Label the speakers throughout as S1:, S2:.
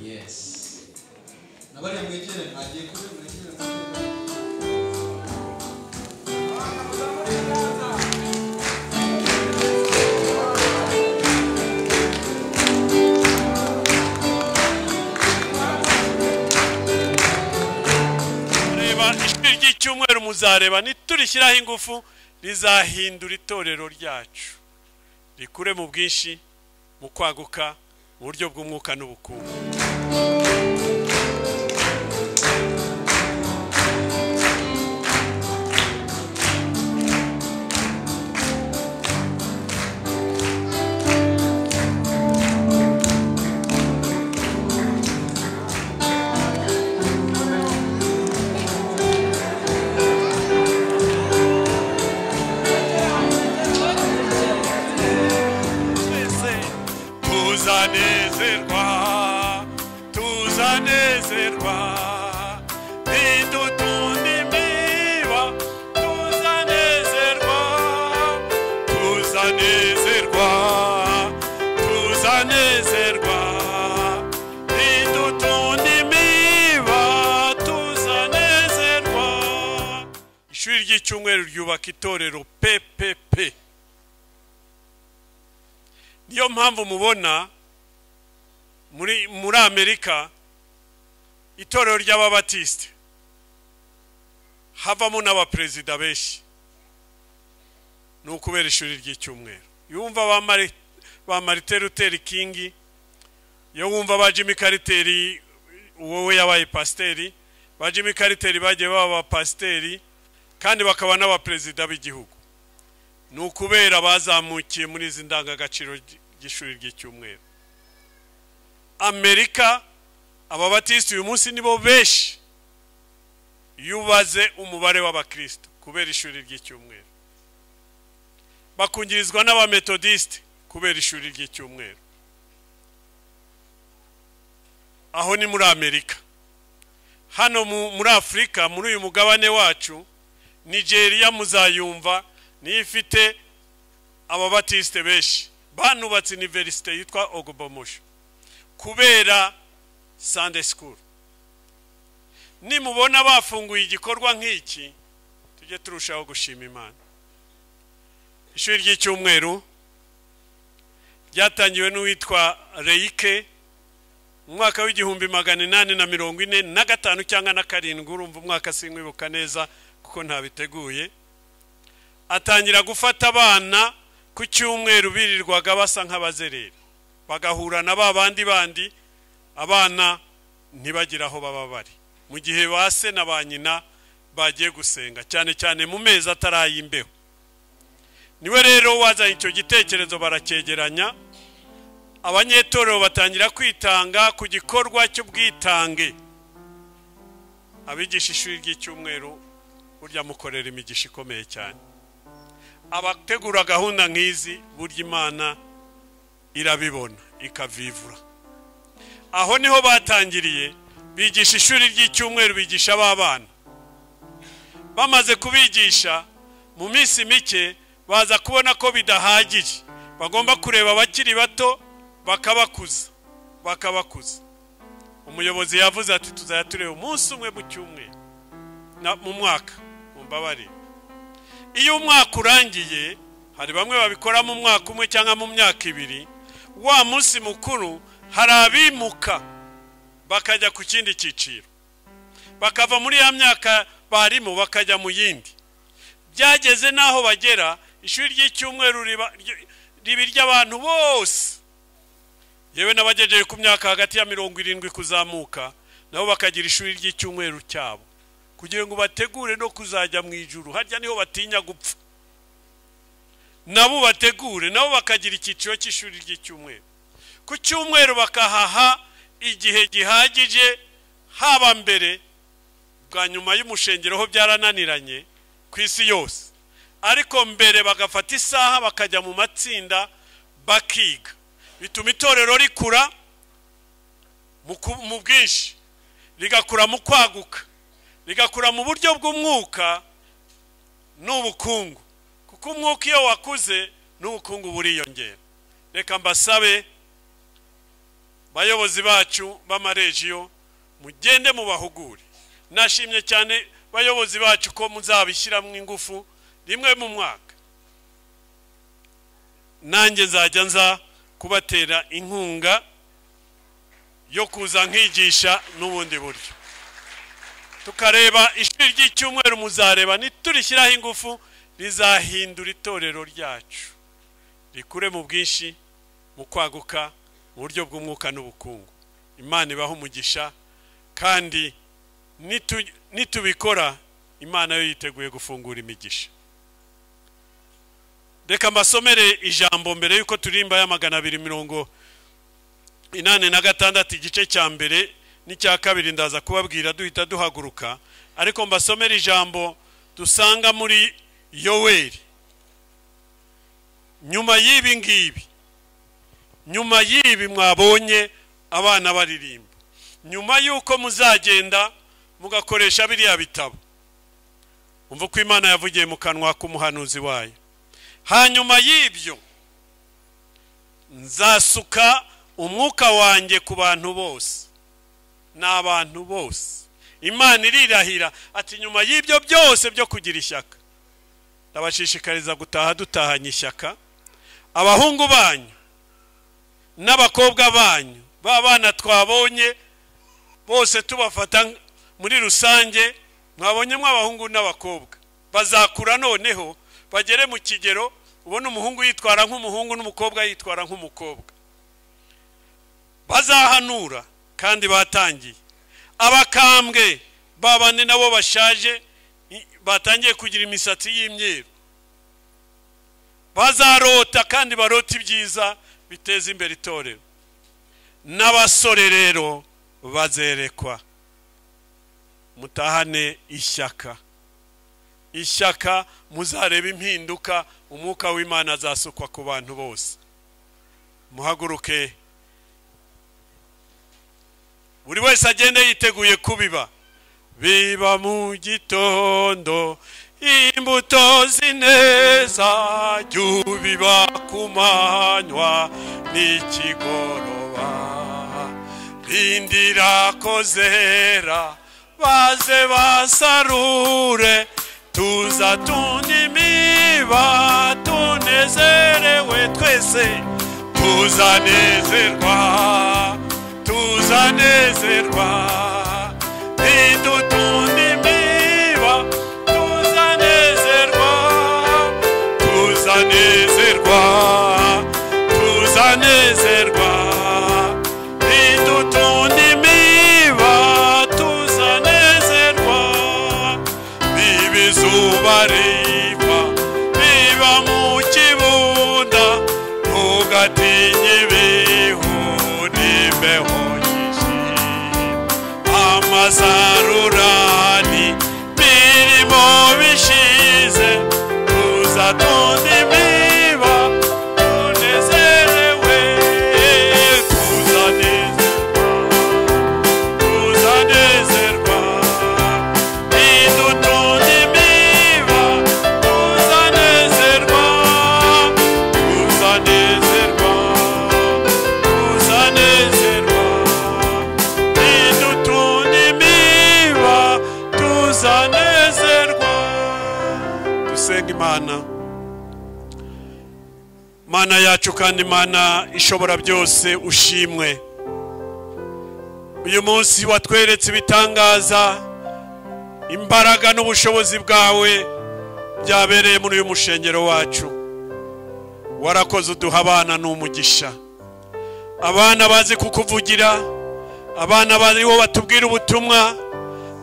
S1: Yes. Nabari mwegere agiye kure mwegere.
S2: Icyumweru muzareba niturishyiraho ingufu rizahindura itorero ryacu rikure mu bwinshi mu kwaguka mu buryo bw'umwuka n'ubukungu. Tuzanezerwa nidutundimiba tuzanezerwa nidutundimiba tuzanezerwa. Ishuri ry'icyumweru ryubaka itorero PPP. Niyo mpamvu mubona muri Amerika itorero ry'ababatiste havamo n'abaperezida benshi n'ukubera ishuri ry'icyumweru. Yumva ba Martin Luther King, yo wumva ba Jimmy Carter wowe yabaye pasteri, ba Jimmy Carter bagiye baba pasteri kandi bakaba n'abaperezida b'igihugu. N'ukubera bazamukiye muri izi ndangagaciro ry'ishuri ry'icyumweru. Amerika ababatiste uyu munsi nibo benshi yubaze umubare w'abakristo kubera ishuri ry'icyumweru. Bakungirizwa n'abametodiste kubera ishuri ry'icyumweru. Aho ni muri Amerika. Hano muri Afrika muri uyu mugabane wacu Nigeria muzayumva ni ifite ababatiste benshi. Banubatse university yitwa Ogbomosho kubera Sunday school. Nimubona bafunguye igikorwa nk'iki tujye turushaho gushima Imana. Ishuri ry'icyumweru ryatangiwe n'uwitwa Reike mu mwaka w'1845 cyangwa na 7, urumva umwaka sinkwibuka neza kuko ntabiteguye. Atangira gufata abana ku cyumweru birirwaga basa nk'abazerera, bagahura na bandi abana ntibagira aho baba bari mu gihe base na ba nyina bagiye gusenga, cyane cyane mu mezi atarayimbeho. Niwe rero wazanye icyo gitekerezo, barakegeranya abanyetorero batangira kwitanga ku gikorwa cy'ubwitange. Abigisha ishuri ry'icyumweru burya mukorera imigisha ikomeye cyane. Abategura gahunda nk'izi burya Imana irabibona ikavivura. Aho niho batangiriye bigisha ishuri ry'icyumweru, bigisha abana. Bamaze kubigisha mu minsi mike baza kubona ko bidahagije, bagomba kureba abakiri bato bakabakuza. Umuyobozi yavuze ati tuzaya tureba umunsi umwe mu cyumweru mu mwaka. Mumbabari, iyo umwaka urangiye hari bamwe babikora mu mwaka umwe cyangwa mu myaka 2, wa munsi mukuru hari abimuka bakajya ku kindi cyiciro, bakava muri ya myaka barimo bakajya mu yindi. Byageze naho bagera ishuri ry'icyumweru ribirya abantu bose, yewe n'abagejeje ku myaka hagati ya 70 kuzamuka nabo bakagira ishuri ry'icyumweru cyabo kugira ngo bategure no kuzajya mu ijuru. Harya niho batinya gupfa, nabo bategure nabo bakagira icyiciro cy'ishuri ry'icyumweru. Ku cyumweru bakahaha igihe gihagije, haba mbere bwa nyuma y'umushengero ho byarananiranye ku isi yose, ariko mbere bagafata isaha bakajya mu matsinda bakiga. Bituma itorero rikura mu bwinshi, rigakura mu kwaguka, rigakura mu buryo bw'umwuka n'ubukungu, kuko umwuka iyo wakuze n'ubukungu buriyongera. Reka mbasabe bayobozi bacu b'amaregiyo mugende mubahugure. Nashimye cyane bayobozi bacu ko muzabishyiramo ingufu rimwe mu mwaka. Nanjye nzajya nza kubatera inkunga yo kuza nkigisha n'ubundi buryo. Tukareba ishuri ry'icyumweru muzareba niturishyiraho ingufu rizahindura itorero ryacu. Rikure mu bwinshi, mu kwaguka, mu buryo bw'umwuka n'ubukungu. Imana ibaho umugisha kandi nitubikora Imana yo yiteguye gufungura imigisha. Reka mbasomere ijambo mbere yuko turimba ya 286 igice cya mbere n'icya kabiri ndaza kubabwira duhita duhaguruka, ariko mbasomere ijambo dusanga muri Yoweri. Nyuma y'ibi ngibi, nyuma y'ibi mwabonye abana baririmba, nyuma yuko muzagenda mugakoresha biriya bitabo, umva ko Imana yavugiye mu kanwa k'umuhanuzi wayo. Hanyuma y'ibyo nzasuka umwuka wanjye ku bantu bose, n'abantu bose. Imana irirahira ati nyuma y'ibyo byose byo kugira ishyaka, ndabashishikariza gutaha dutahanye ishyaka. Abahungu banyu n'abakobwa banyu, babana twabonye bose tubafata muri rusange, mwabonyemo abahungu n'abakobwa bazakura noneho bagere mu kigero ubona umuhungu yitwara nk'umuhungu n'umukobwa yitwara nk'umukobwa. Bazahanura kandi batangiye. Abakambwe babane nabo bashaje batangiye kugira imisatsi y'imyeru, bazarota kandi barota ibyiza biteza imbere itorero. N'abasore rero bazerekwa. Mutahane ishyaka, ishyaka muzareba impinduka, umwuka w'Imana azasukwa ku bantu bose. Muhaguruke, buri wese agende yiteguye kubiba. Biba mu gitondo imbuto zineza, jyubiba ku manywa n'ikigoroba. Rindira ko zera baze basarure, tuza tunimiba tunezerewe twese. Tuzanezerwa, tuzanezerwa, nidutundimiba tuzanezerwa, tuzanezerwa, tuzanezerwa, nidutundimiba tuzanezerwa. Bibizuba riva biba mu kibunda, ntugatinye ibihu n'imbeho nyinshi. Amazarurani birimo bishize, tuzatonda imiba tunezerewe. Tuzanezerwa, tuzanezerwa, nidutonda imiba tuzanezerwa, tuzanezerwa, tuzanezerwa, nidutonda imiba tuzanezerwa. Dusenga Imana. Mana yacu kandi Mana ishobora byose, ushimwe. Uyu munsi watweretse ibitangaza, imbaraga n'ubushobozi bwawe byabereye muri uyu mushengero wacu. Warakoze uduha abana n'umugisha, abana bazi kukuvugira, abana bariho batubwira ubutumwa,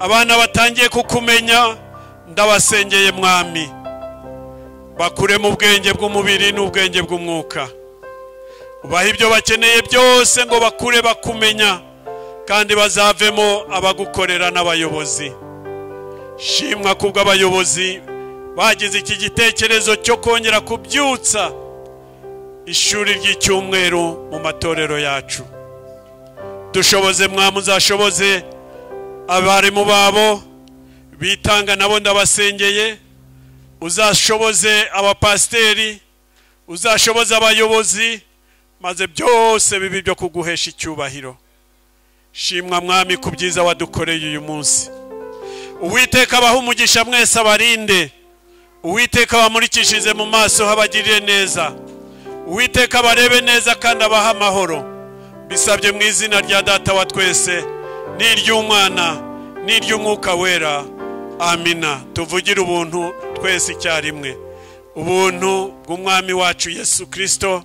S2: abana batangiye kukumenya. Ndabasengeye Mwami, bakure mu bwenge bw'umubiri n'ubwenge bw'umwuka. Ubaha ibyo bakeneye byose ngo bakure bakumenya, kandi bazavemo abagukorera n'abayobozi. Shimwa kubw'abayobozi bagize iki gitekerezo cyo kongera kubyutsa ishuri ry'icyumweru mu matorero yacu. Dushoboze Mwami, uzashoboze abarimu babo bitanga, nabo ndabasengeye. Uzashoboze abapasteri, uzashoboze abayobozi maze byose bibi byo kuguhesha icyubahiro. Shimwa mwami ku byiza wadukoreye uyu munsi. Uwiteka abaha umugisha mwese abarinde. Uwiteka bamurikishize mu maso habagirire neza. Uwiteka barebe neza kandi abaha amahoro. Bisabye mu izina rya Data wa twese n'iry'Umwana n'iry'Umwuka wera. Amina. Tuvugire ubuntu twese icyarimwe. Ubuntu bw'Umwami wacu Yesu Kristo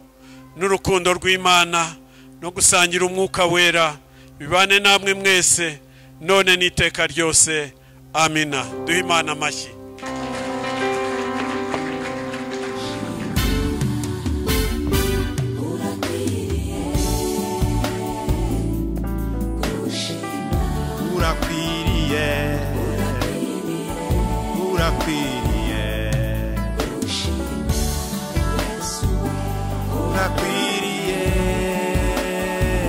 S2: n'urukundo rw'Imana no gusangira Umwuka wera bibane namwe mwese none n'iteka ryose. Amina. Duhe Imana amashyi.